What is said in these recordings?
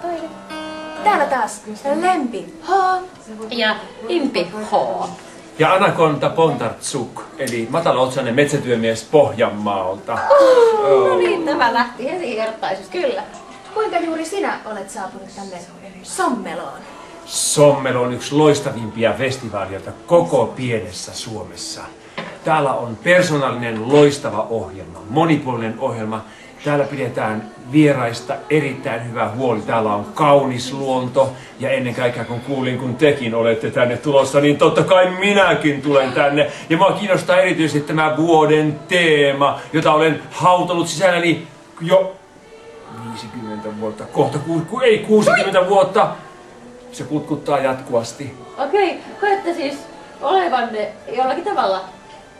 taide. Täällä taas Lempi H. Ja Impi H. Ja Anakonda Bondarchuk, eli matalaotsainen metsätyömies Pohjanmaalta. No niin, tämä lähti heti hertaisesti. Kyllä. Kuinka juuri sinä olet saapunut tänne Sommeloon? Sommelo on yksi loistavimpia festivaaleja koko pienessä Suomessa. Täällä on persoonallinen loistava ohjelma, monipuolinen ohjelma. Täällä pidetään vieraista erittäin hyvä huoli. Täällä on kaunis luonto ja ennen kaikkea kun kuulin, kun tekin olette tänne tulossa, niin totta kai minäkin tulen tänne. Ja mua kiinnostaa erityisesti tämä vuoden teema, jota olen hautonut sisälläni jo 50 vuotta, kohta 60 vuotta. Se kutkuttaa jatkuvasti. Okei, koette siis olevanne jollakin tavalla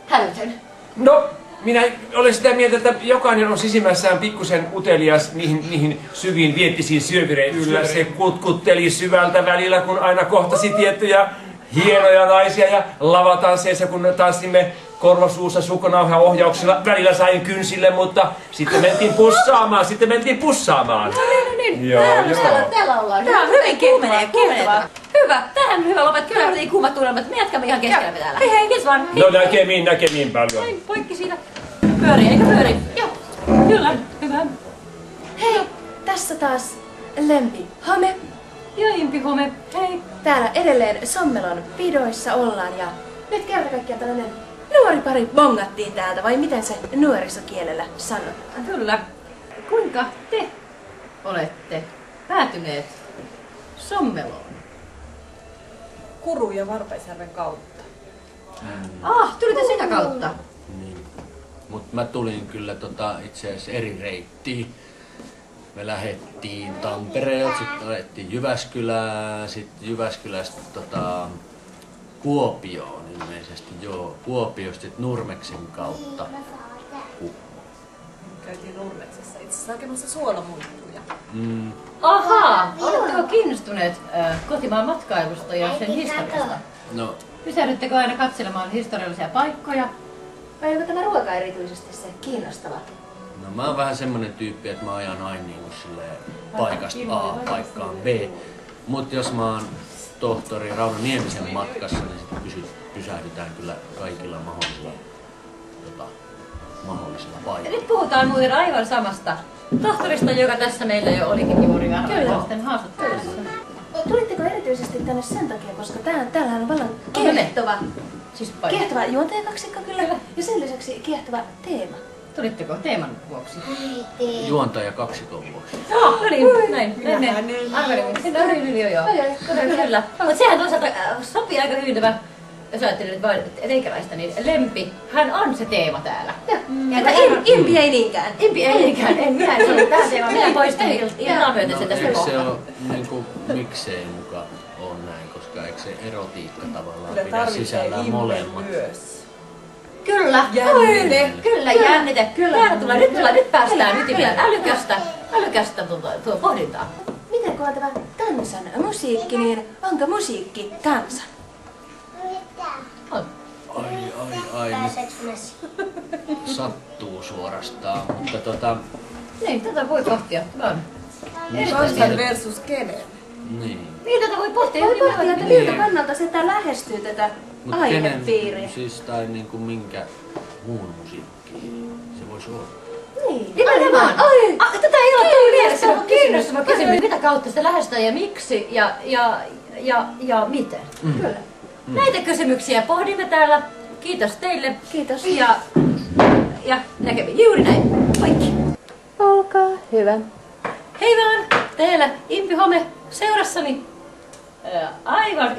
hälytön. No, minä olen sitä mieltä, että jokainen on sisimmässään pikkusen utelias niihin syviin viettisiin syövirein yllä. Se kutkutteli syvältä välillä, kun aina kohtasi tiettyjä hienoja naisia ja lavatansseissa, kun tanssimme korvasuussa sukkonauhan ohjauksella. Välillä sain kynsille, mutta sitten mentiin pussaamaan. No niin. Joo. Täällä ollaan. Tää on hyvin kiehtovaa. Hyvä, tähän on hyvä lopettaa. Kyllä oli kuumat tunnelmat. Me jatkamme ihan keskellämme täällä. Hei, kiitos vaan. No näkemiin paljon. Noin, poikki siitä. Pyörii, eikö pyöri? Joo. Kyllä, hyvä. Hei, tässä taas Lempi Hame. Ja Impi Home, hei. Täällä edelleen Sommelon pidoissa ollaan ja nyt kerta kaikkiaan tällainen nuori pari bongattiin täältä, vai miten se nuorisokielellä sanotaan? Kyllä. Kuinka te olette päätyneet Sommeloon? Kuru ja Varpaisjärven kautta. Tulitte sitä kautta. Niin. Mut mä tulin kyllä itse asiassa eri reittiin. Me lähdettiin Tampereelta, sitten ajettiin Jyväskylään, sitten Jyväskylästä Kuopioon ilmeisesti, joo. Kuopiosta sitten Nurmeksen kautta. Käytiin Nurmeksessa itse asiassa hakemassa suolamuikkuja. Ahaa, oletteko kiinnostuneet kotimaan matkailusta ja sen historiasta? No, Pysähdyttekö aina katselemaan historiallisia paikkoja? Vai onko tämä ruoka erityisesti se kiinnostava? no mä oon vähän semmonen tyyppi, että mä ajan aina niin kuin silleen paikasta A paikkaan B. Mut jos mä oon tohtori Rauno Niemisen matkassa, niin sitten pysähdytään kyllä kaikilla mahdollisilla Ja paikoilla. nyt puhutaan muuten aivan samasta tohtorista, joka tässä meillä jo olikin juuri lasten haastattelussa. Tulitteko erityisesti tänne sen takia, koska täällähän on vallan Onko ne? kiehtova, Siis paikka. kiehtova juontajakaksikko kyllä, ja sen lisäksi kiehtova teema. Tulitteko teeman vuoksi? Juontaja kaksikon vuoksi. No niin, näin. Arvelin. Joo. Kyllä. Mutta sehän toisaalta sopii aika hyvin tämä, jos ajattelin nyt vain reikäläistä, niin Lempi, hän on se teema täällä. Mutta Impi ei niinkään. Impi ei niinkään, en minä en sano tähän teemaan. Minä poistin iltaa myöten sen tästä Eikö se kohtaa. ole niinku, miksei muka on näin, koska eikö se erotiikka tavallaan Kyllä pidä tarvitsee sisällään Impi molemmat? myös. Kyllä, Jännite. Kyllä, jännite. Nyt päästään ytimeen älykästä tuo pohdintaa. Miten kun on tämä kansan musiikki, niin onko musiikki kansan? On. Ai, nyt sattuu suorastaan, mutta Niin, tätä voi pohtia. On. Kansan versus kenen. niin. Niin, tätä voi pohtia. Voi pohtia, että miltä kannalta sitä lähestyy tätä Mut aihepiiriä. siis tai niinku minkä muun musiikkiin se voisi olla? Niin. Nimenomaan. Tätä ei ole tullut mielessä, mutta kiinnostava kysymys. Mitä kautta sitä lähestytään ja miksi ja miten? Kyllä. Näitä kysymyksiä pohdimme täällä. Kiitos teille. Kiitos. Ja näkemiin juuri näin. Poikki. Olkaa hyvä. Hei vaan, teillä Impi Home seurassani. Aivan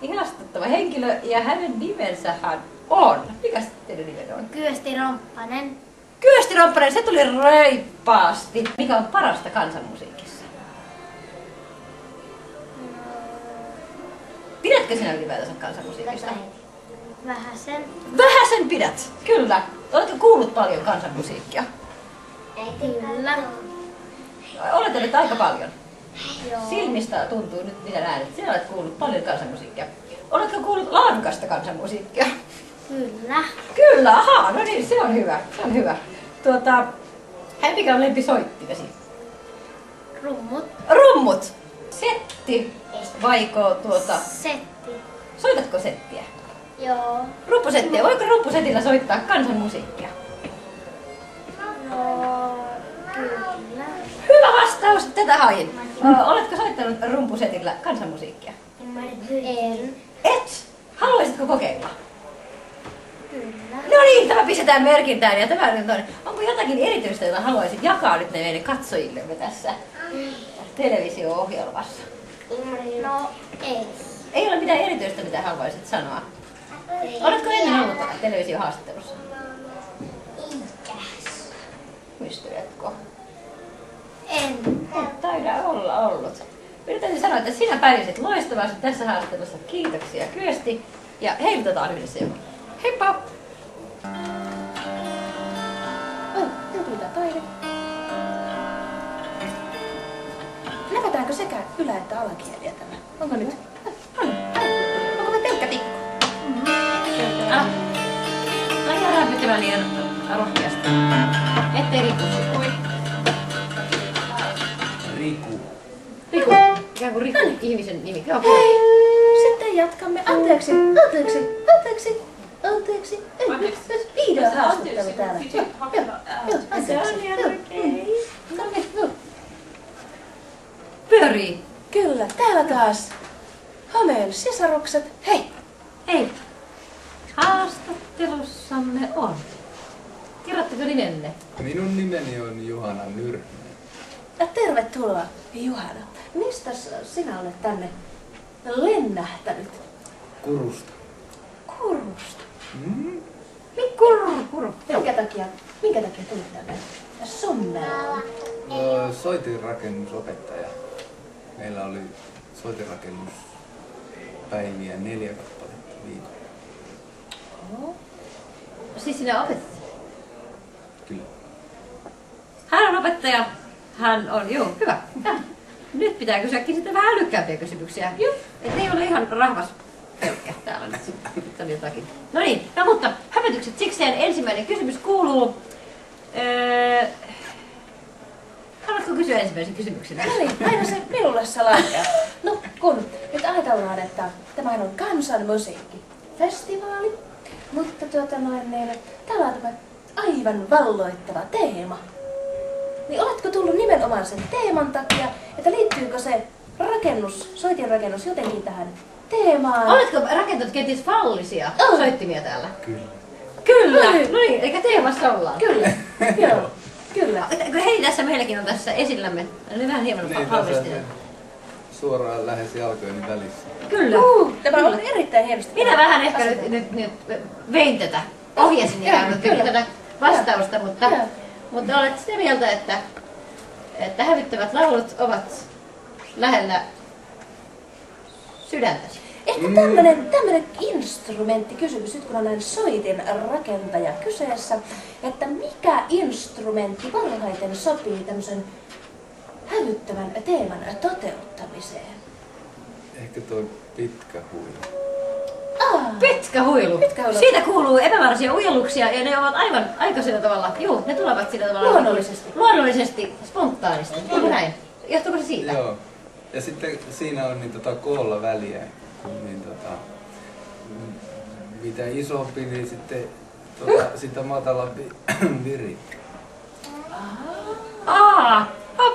ihastuttava henkilö ja hänen nimensähän on. Mikäs teidän nimen on? Kyösti Romppanen. Kyösti Romppanen, se tuli reippaasti. Mikä on parasta kansanmusiikissa? Pidätkö sinä ylipäätänsä kansanmusiikista? Vähäsen. Vähäsen pidät, kyllä. Oletko kuullut paljon kansanmusiikkia? Kyllä. Oletan, että aika paljon. Joo. Silmistä tuntuu nyt, mitä näet, että sinä olet kuullut paljon kansanmusiikkia. Oletko kuullut laadukasta kansanmusiikkia? Kyllä. Kyllä, ahaa, no niin, se on hyvä. Hei, mikä on lempisoittimesi? Rummut. Rummut! Setti vaiko Setti. Soitatko settiä? Joo. Ruppusettiä. Voiko ruppusetillä soittaa kansanmusiikkia? No, kyllä. Hyvä vastaus! Tätä hain. Oletko soittanut rumpusetillä kansanmusiikkia? En. Et! Haluaisitko kokeilla? Kyllä. No niin, tämä pistetään merkintään ja tämä nyt on. Onko jotakin erityistä, jota haluaisit jakaa nyt meidän katsojillemme tässä televisio-ohjelmassa? No, ei. Ei ole mitään erityistä, mitä haluaisit sanoa. Oletko ennen ollut televisiohaastattelussa? Muisteletko? En. Et taida olla ollut. Yritän sanoa, että sinä pärjäsit loistavasti tässä haastattelussa. Kiitoksia Kyösti. Ja heilutetaan yhdessä joku. Heippa! Taide. Läpätäänkö sekä ylä- että alakieliä tällä? Onko nyt? Onko me pelkkä tikku? Aina rämpyttämään liian rohkeasti. Ettei rikkuisi. Riku. Riku. Ikään kuin Riku ihmisen nimi. Joo. Hei, sitten jatkamme. Anteeksi. Video haastattelu täällä. Joo, anteeksi. Pyörii. Kyllä, täällä taas. Hameen sisarukset. Hei! Hei. Haastattelussamme on. Kerrotteko nimenne? Minun nimeni on Juhana Nyrminen. Ja tervetuloa, Juhana. Mistä sinä olet tänne lennähtänyt? Kurusta. Kurusta. Kuru. Minkä takia tulit tänne Sommelaan? Soitinrakennusopettaja. Meillä oli soitinrakennuspäiviä 4 kappaletta viikolla. Siis sinä opetat? Kyllä. Hän on opettaja. Hän on, joo, hyvä. Nyt pitää kysyäkin sitten vähän älykkäämpiä kysymyksiä. Joo. Et ei ole ihan rahvas pelkkä täällä nyt sitten on jotakin. No niin, no mutta hämmätykset sikseen. Ensimmäinen kysymys kuuluu. Haluatko kysyä ensimmäisen kysymyksen? Eli aina se minulle salaisia. No kun nyt ajatellaan, että tämähän on kansanmusiikkifestivaali, mutta täällä on tämä aivan valloittava teema. Niin oletko tullut nimenomaan sen teeman takia, että liittyykö se soitinrakennus jotenkin tähän teemaan? Oletko rakentanut kenties fallisia soittimia täällä? Kyllä. Kyllä! No niin, eikä teemassa ollaan. Kyllä, joo, kyllä. Hei, tässä meilläkin on tässä esillämme. Ne vähän hieman Niin, halvistinen. suoraan lähes jalkojeni välissä. Kyllä. Tämä on erittäin hienosti. Minä vähän ehkä nyt vein tätä, ohjasin ikään kuin tätä vastausta, mutta olet sitä mieltä, että hävyttävät laulut ovat lähellä sydäntäsi. Ehkä tämmönen instrumenttikysymys, nyt kun on näin soitin rakentaja kyseessä, että mikä instrumentti parhaiten sopii tämmöisen hävyttävän teeman toteuttamiseen? Ehkä tuo pitkä huilu. Pitkä huilu. Siitä kuuluu epämääräisiä ujelluksia ja ne ovat aivan aikaisella tavalla, ne tulevat sillä tavalla luonnollisesti, spontaanisti. Onko näin? Johtuuko se siitä? Joo. Ja sitten siinä on niin koolla väliä, kun mitä isompi, niin sitten sitä matalampi viri.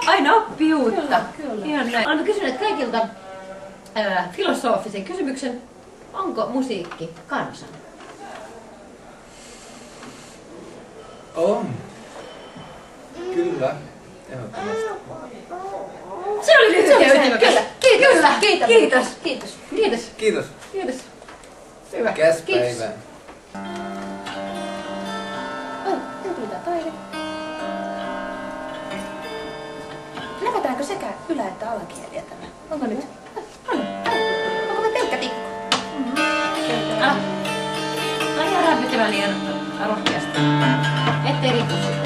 Aina oppii uutta. Kyllä. Ihan näin. Olemme kysyneet kaikilta filosofisen kysymyksen. Onko musiikki kansan? On. Kyllä. Ehdottomasti. Se oli lyhyt ja ytimekäs. Kiitos. Kiitos. Hyvä. Käspäivää. Taide. Läpätäänkö sekä ylä- että alakieliä tällä? Onko nyt? Onko me pelkkä tikku? Aina rämpyttämään liian rohkeasti. Ettei rikkuisi.